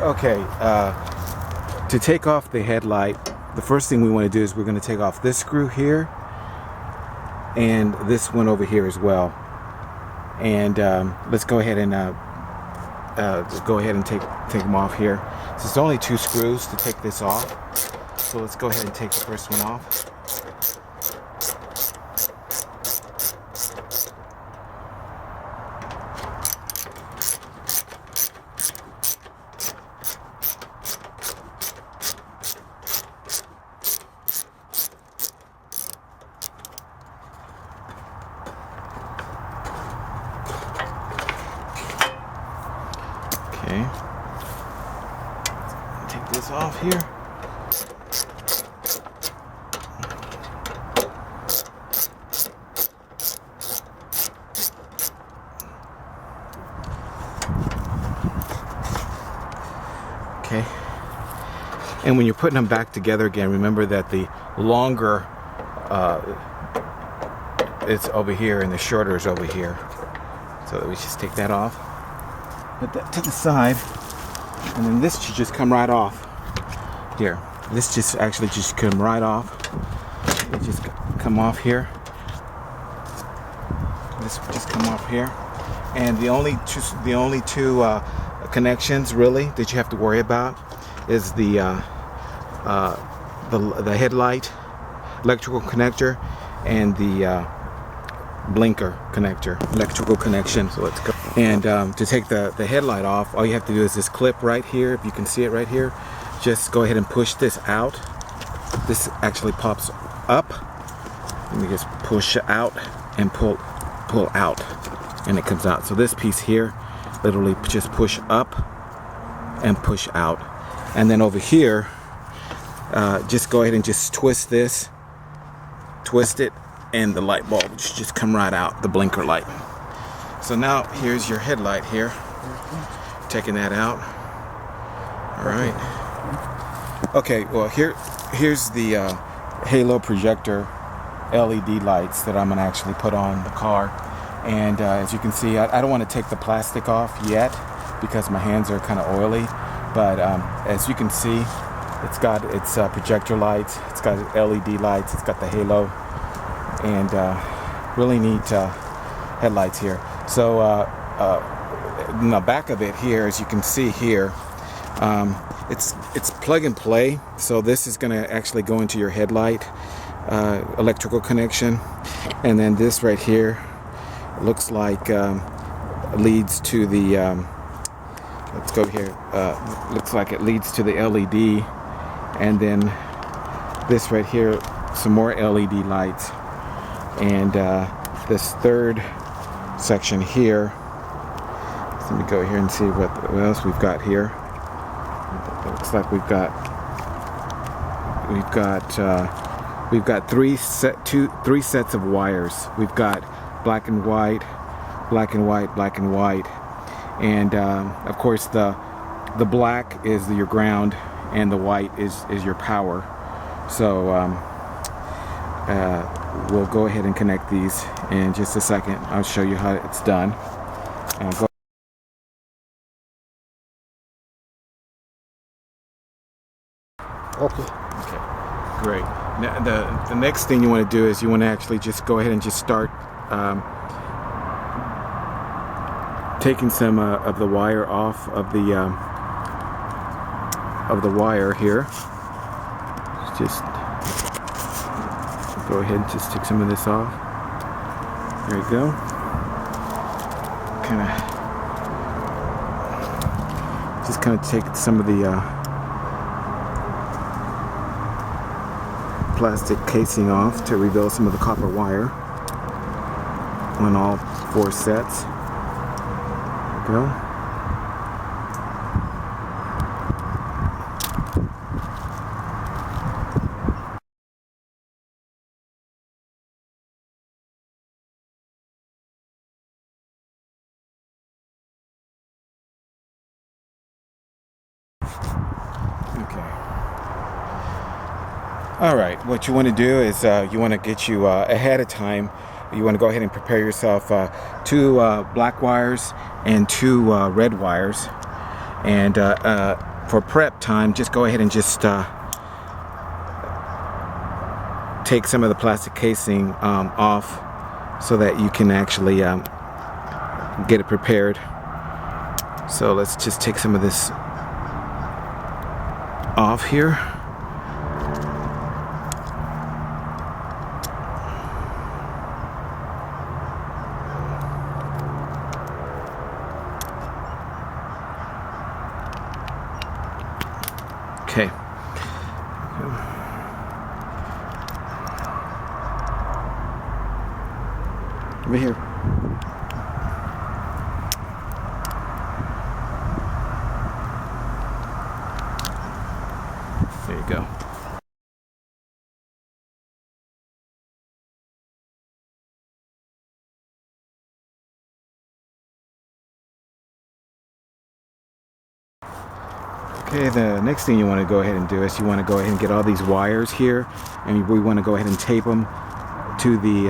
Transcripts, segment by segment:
Okay, to take off the headlight, the first thing we want to do is we're going to take off this screw here and this one over here as well. And let's go ahead and take them off here. So it's only 2 screws to take this off. So let's go ahead and take the first one off. Okay, take this off here. Okay, and when you're putting them back together again, remember that the longer it's over here and the shorter is over here. So we just take that off. Put that to the side, and then this should just come right off here. This just come right off. It just come off here. This will just come off here, and the only two connections really that you have to worry about is the headlight electrical connector and the blinker connector electrical connection. So let's go. And to take the headlight off, all you have to do is this clip right here. If you can see it right here, just go ahead and push this out. This actually pops up. Let me just push out and pull out, and it comes out. So this piece here, literally just push up and push out. And then over here, just go ahead and just twist this, twist it, and the light bulb should just come right out, the blinker light. So now here's your headlight here. Taking that out. All right. Okay, well here's the halo projector LED lights that I'm gonna actually put on the car. And as you can see, I don't want to take the plastic off yet because my hands are kind of oily. But as you can see, it's got its projector lights, it's got LED lights, it's got the halo, and really neat headlights here. So in the back of it here, as you can see here, it's plug and play. So this is going to actually go into your headlight electrical connection, and then this right here looks like leads to the let's go here. Looks like it leads to the LED, and then this right here, some more LED lights, and this third section here. So let me go here and see what else we've got here. It looks like we've got three sets of wires. We've got black and white, black and white, black and white, and of course the black is your ground and the white is your power. So we'll go ahead and connect these in just a second. I'll show you how it's done. Okay, great. Now, the next thing you want to do is you want to actually just go ahead and just start taking some of the wire off of the wire here. Just go ahead and just take some of this off. There you go. Just kind of take some of the plastic casing off to reveal some of the copper wire on all 4 sets. There you go. All right, what you want to do is you want to get you ahead of time. You want to go ahead and prepare yourself 2 black wires and 2 red wires, and for prep time, just go ahead and just take some of the plastic casing off so that you can actually get it prepared. So let's just take some of this off here. Okay. Over here. There you go. Okay, the next thing you want to go ahead and do is you want to go ahead and get all these wires here, and we want to go ahead and tape them to the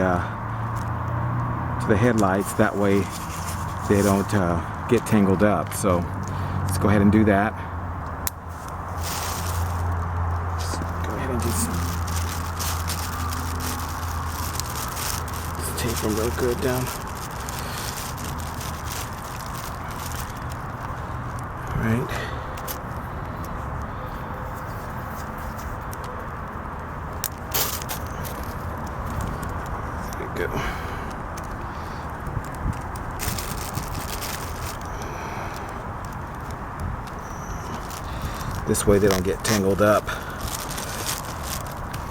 headlights. That way they don't get tangled up. So let's go ahead and do that. Just go ahead and just tape them real good down. All right. Go. This way they don't get tangled up.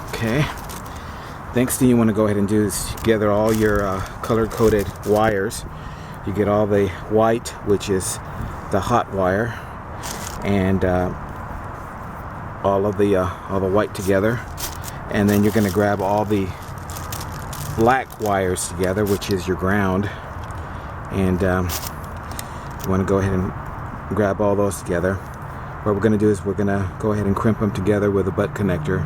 Okay. Next thing you want to go ahead and do is gather all your color-coded wires. You get all the white, which is the hot wire, and all the white together, and then you're going to grab all the black wires together, which is your ground, and you want to go ahead and grab all those together. What we're going to do is we're going to go ahead and crimp them together with a butt connector,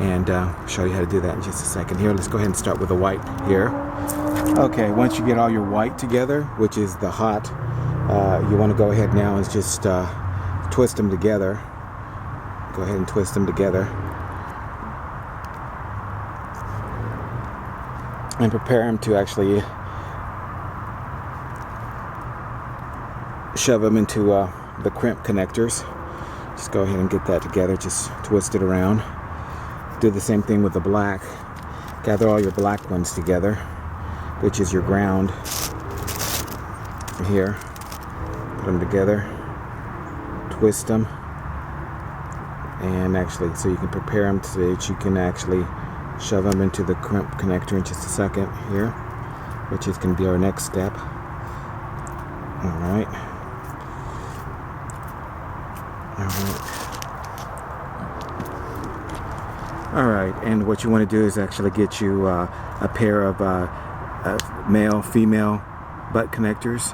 and show you how to do that in just a second. Here, let's go ahead and start with the white here. Okay, once you get all your white together, which is the hot, you want to go ahead now and just twist them together. Go ahead and twist them together and prepare them to actually shove them into the crimp connectors. Just go ahead and get that together, just twist it around. Do the same thing with the black. Gather all your black ones together, which is your ground here. Put them together, twist them, and actually so you can prepare them so that you can actually shove them into the crimp connector in just a second here, which is going to be our next step. Alright. Alright, and what you want to do is actually get you a pair of male-female butt connectors.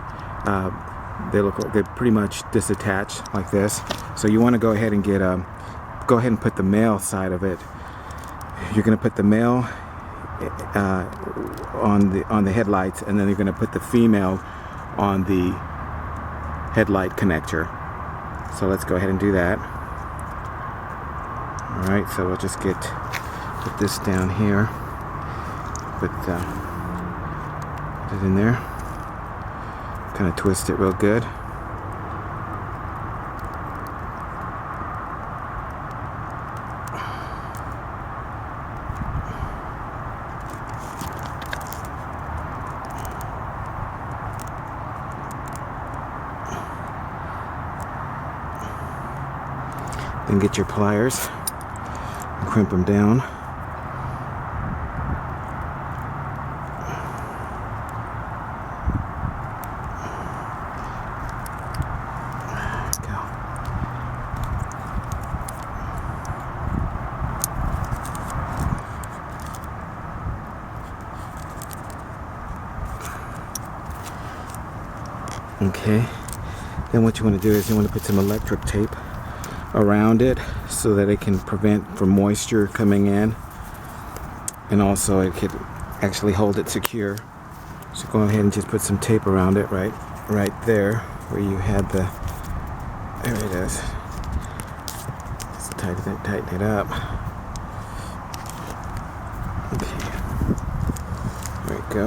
They're pretty much disattached like this. So you want to go ahead and go ahead and put the male side of it. You're going to put the male on the headlights, and then you're going to put the female on the headlight connector. So let's go ahead and do that. Alright, so we'll just put this down here. Put it in there. Kind of twist it real good. Then get your pliers and crimp them down. There we go. Okay. Then what you want to do is you want to put some electric tape around it so that it can prevent from moisture coming in, and also it could actually hold it secure. So go ahead and just put some tape around it right there where you had there it is. tighten it up. Okay. There we go.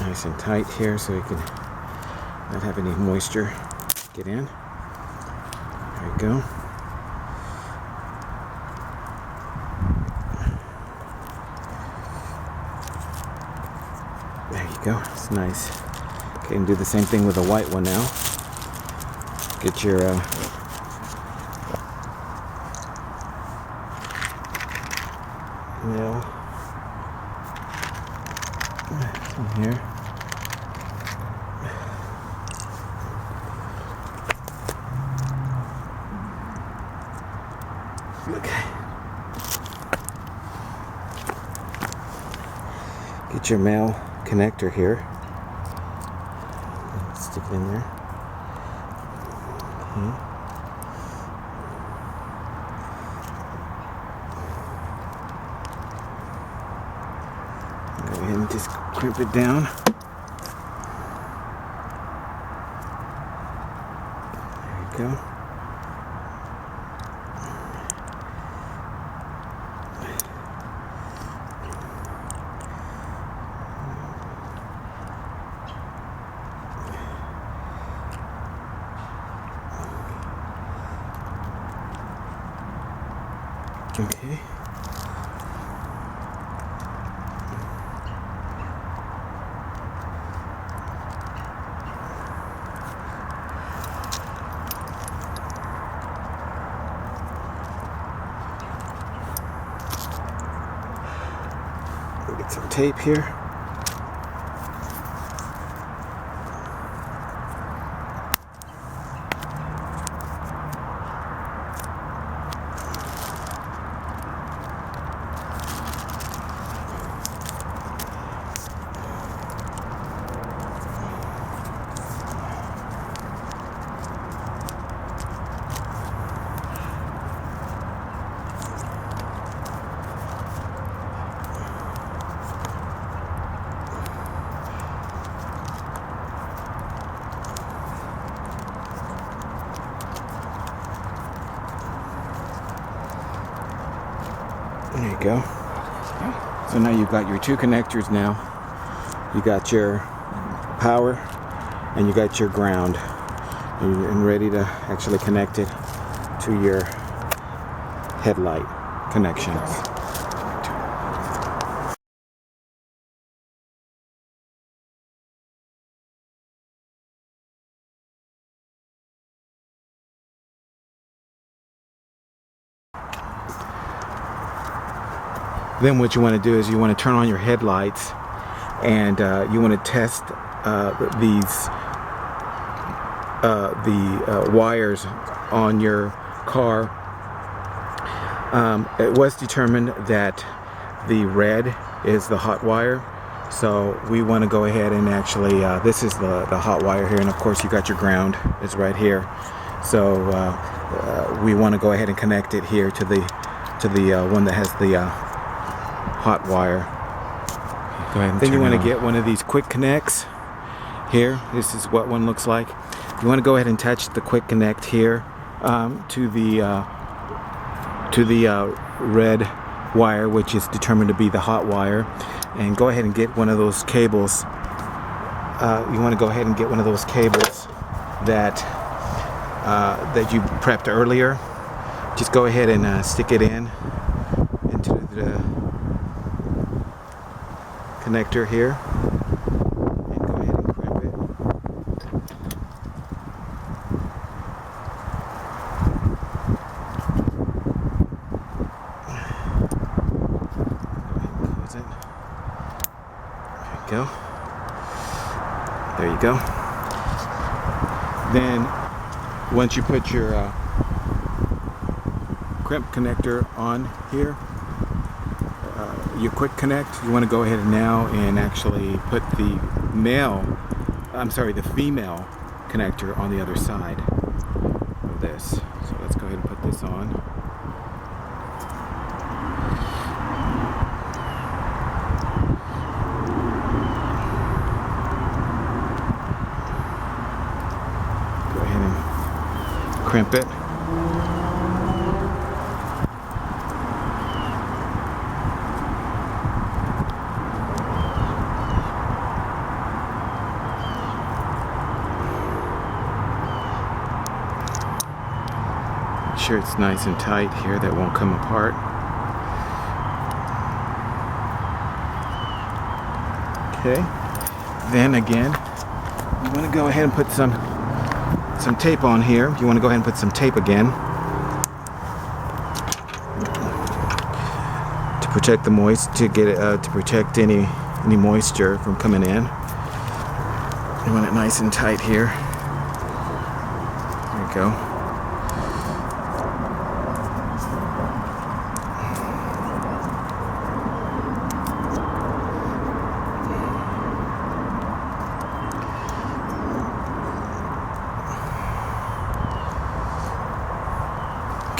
Nice and tight here so you can not have any moisture get in. There we go. There you go. It's nice. Okay, and do the same thing with the white one now. Get your nail in here. Okay. Get your male connector here. Stick it in there. Okay. Go ahead and just crimp it down. There you go. Okay. We'll get some tape here. There you go. So now you've got your two connectors now. You got your power and you got your ground. And ready to actually connect it to your headlight connections. Then what you want to do is you want to turn on your headlights, and you want to test the wires on your car. It was determined that the red is the hot wire, so we want to go ahead and actually this is the hot wire here, and of course you got your ground is right here. So we want to go ahead and connect it here to the one that has the hot wire. Go ahead and then you want to get one of these quick connects here. This is what one looks like. You want to go ahead and touch the quick connect here to the red wire, which is determined to be the hot wire, and go ahead and get one of those cables. You want to go ahead and get one of those cables that that you prepped earlier. Just go ahead and stick it in into the connector here, and go ahead and crimp it. Go ahead and close it. There you go. Then once you put your crimp connector on here, your quick connect, you want to go ahead and now and actually put the female connector on the other side of this. So let's go ahead and put this on. crimp it. Make sure it's nice and tight here, that won't come apart. Okay, then again, you want to go ahead and put some tape on here. You want to go ahead and put some tape again to protect the to protect any moisture from coming in. You want it nice and tight here. There you go.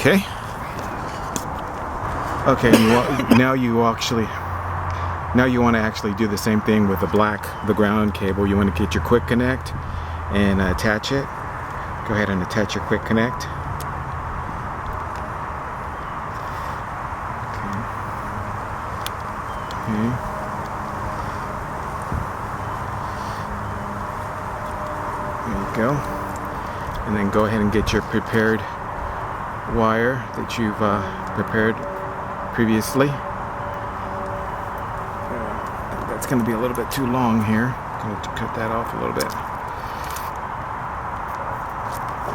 Okay. Okay. Now you want to actually do the same thing with the ground cable. You want to get your quick connect and attach it. Go ahead and attach your quick connect. Okay. There you go. And then go ahead and get your prepared wire that you've prepared previously. That's going to be a little bit too long here. I'm going to cut that off a little bit.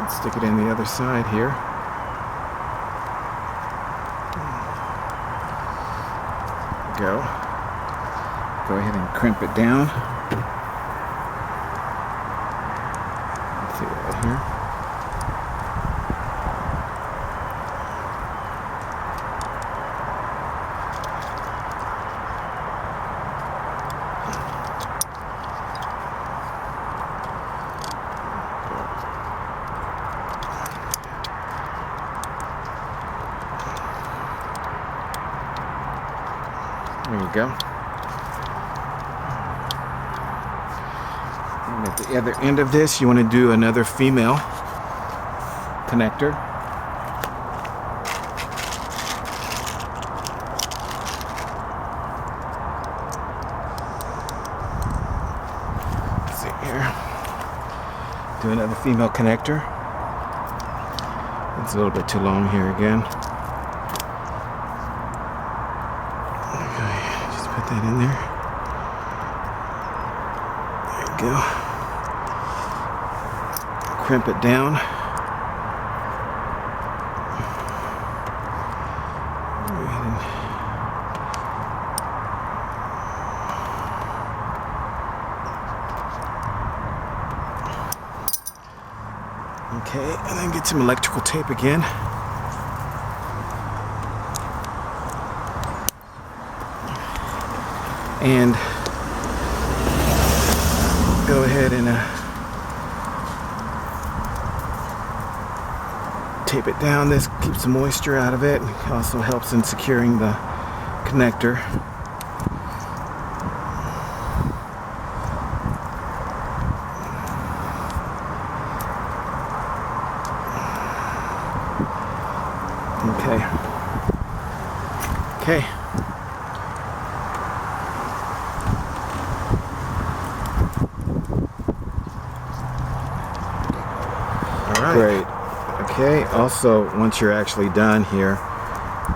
And stick it in the other side here. Go. Go ahead and crimp it down. Let's see right here. There you go. And at the other end of this, you want to do another female connector. Let's see here. Do another female connector. It's a little bit too long here again. Put that in there. There you go. Crimp it down. Okay, and then get some electrical tape again. And go ahead and tape it down. This keeps the moisture out of it and also helps in securing the connector. Okay. Great. Okay, also once you're actually done here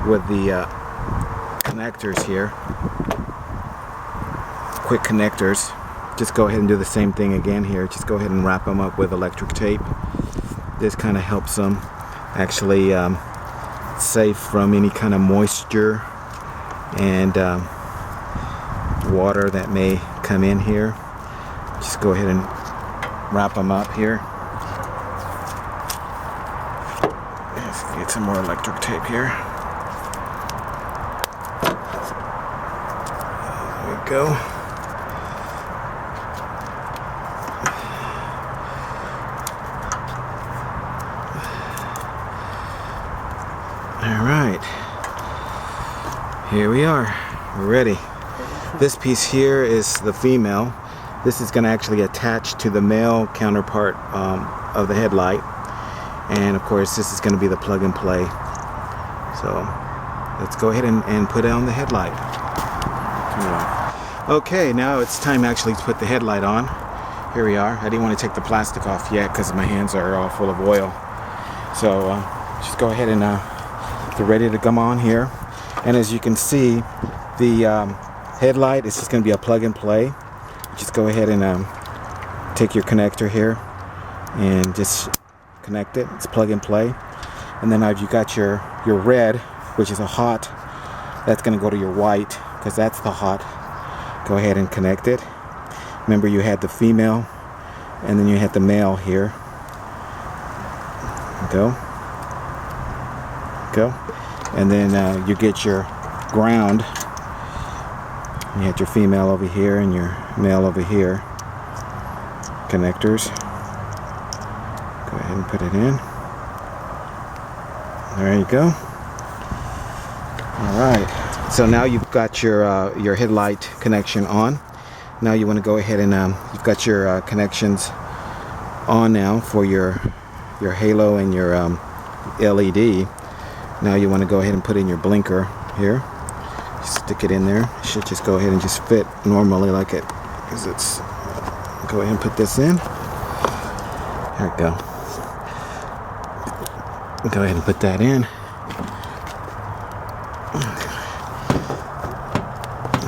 with the connectors here, quick connectors, just go ahead and do the same thing again here. Just go ahead and wrap them up with electric tape. This kind of helps them actually safe from any kind of moisture and water that may come in here. Just go ahead and wrap them up here. Get some more electric tape here. There we go. All right. Here we are. We're ready. This piece here is the female. This is going to actually attach to the male counterpart of the headlight. and of course this is going to be the plug and play. So let's go ahead and put on the headlight. Okay, now it's time actually to put the headlight on. Here we are. I didn't want to take the plastic off yet because my hands are all full of oil. So just go ahead and get ready to come on here. And as you can see, the headlight is just going to be a plug and play. Just go ahead and take your connector here and just connect it. It's plug and play. And then you've got your red, which is a hot. That's going to go to your white because that's the hot. Go ahead and connect it. Remember, you had the female and then you had the male here. Go. And then you get your ground. You had your female over here and your male over here. Connectors. Go ahead and put it in. There you go. All right. So now you've got your headlight connection on. Now you want to go ahead and you've got your connections on now for your halo and your LED. Now you want to go ahead and put in your blinker here. Stick it in there. It should just go ahead and just fit normally like it. Because it's. Go ahead and put this in. There we go. Go ahead and put that in.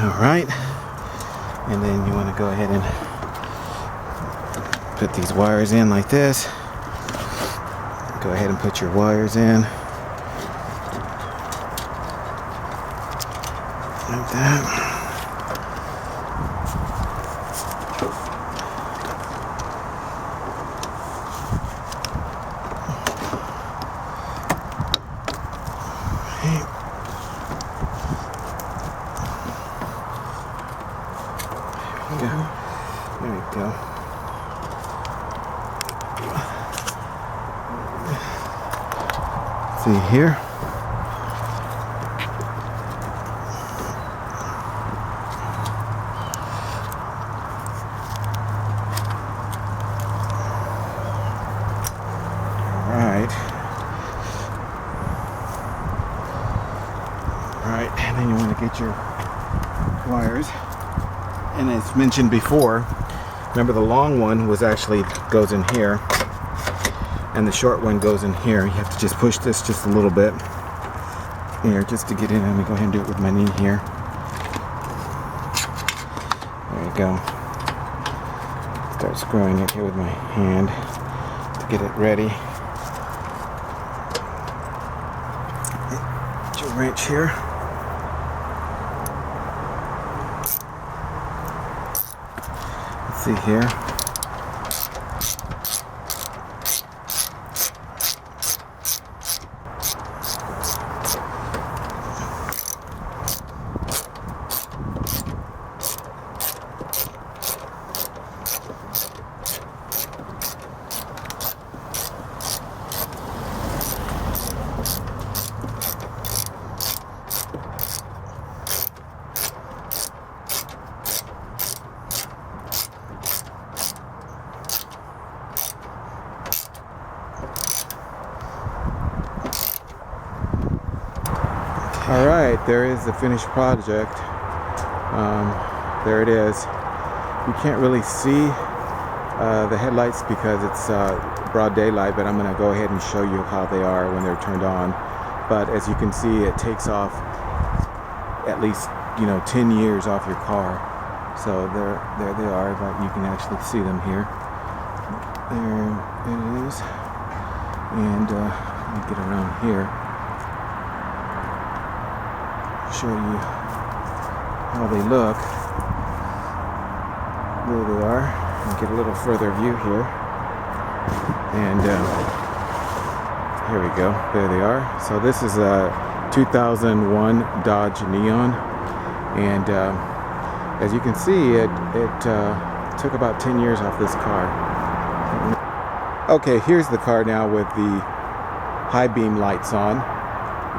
Alright, and then you want to go ahead and put these wires in like this. Go ahead and put your wires in like that. There we go. See here. All right, and then you want to get your wires. And as mentioned before, remember the long one goes in here, and the short one goes in here. You have to just push this just a little bit here just to get in. Let me go ahead and do it with my knee here. There you go. Start screwing it here with my hand to get it ready. Get your wrench here. See here. All right, there is the finished project. There it is. You can't really see the headlights because it's broad daylight, but I'm going to go ahead and show you how they are when they're turned on. But as you can see, it takes off at least 10 years off your car. So there they are, but you can actually see them here. There it is. And let me get around here. Show you how they look. There they are. And get a little further view here. And here we go. There they are. So this is a 2001 Dodge Neon, and as you can see, it took about 10 years off this car. Okay, here's the car now with the high beam lights on,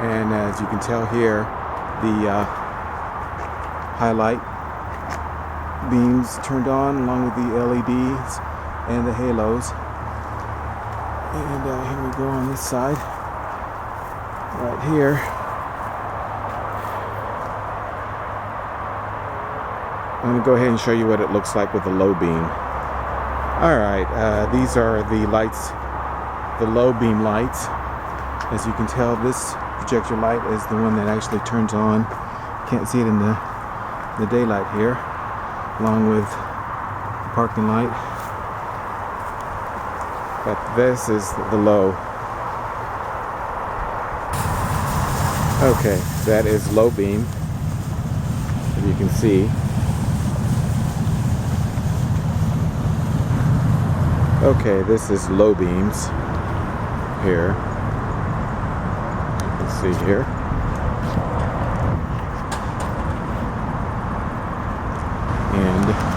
and as you can tell here, the highlight beams turned on along with the LEDs and the halos. And here we go on this side, right here. I'm going to go ahead and show you what it looks like with the low beam. Alright, these are the lights, the low beam lights. As you can tell, this projector light is the one that actually turns on. Can't see it in the daylight here, along with the parking light. But this is the low. Okay, that is low beam, as you can see. Okay, this is low beams here. You can see here.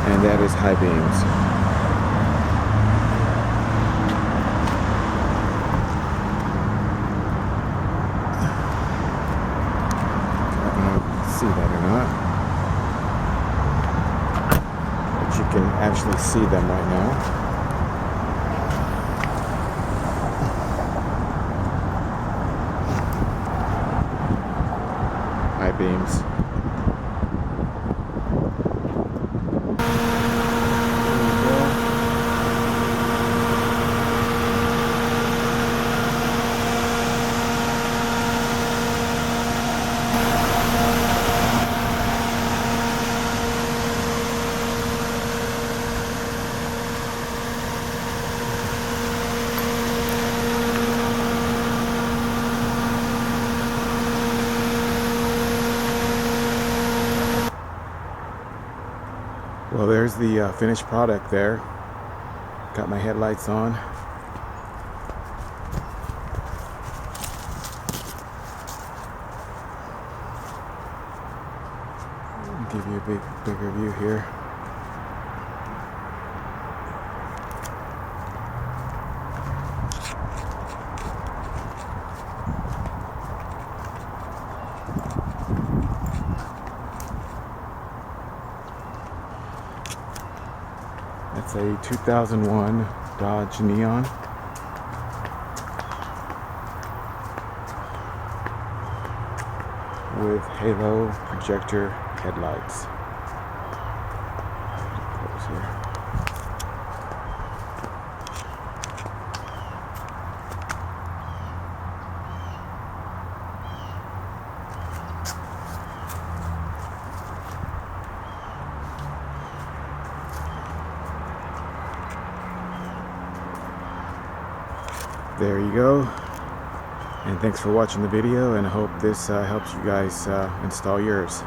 And that is high beams. I don't know if you can see that or not, but you can actually see them right now. High beams. Well, there's the finished product there. Got my headlights on. I'll give you a bigger view here. It's a 2001 Dodge Neon. With halo projector headlights. Close here. There you go, and thanks for watching the video, and I hope this helps you guys install yours.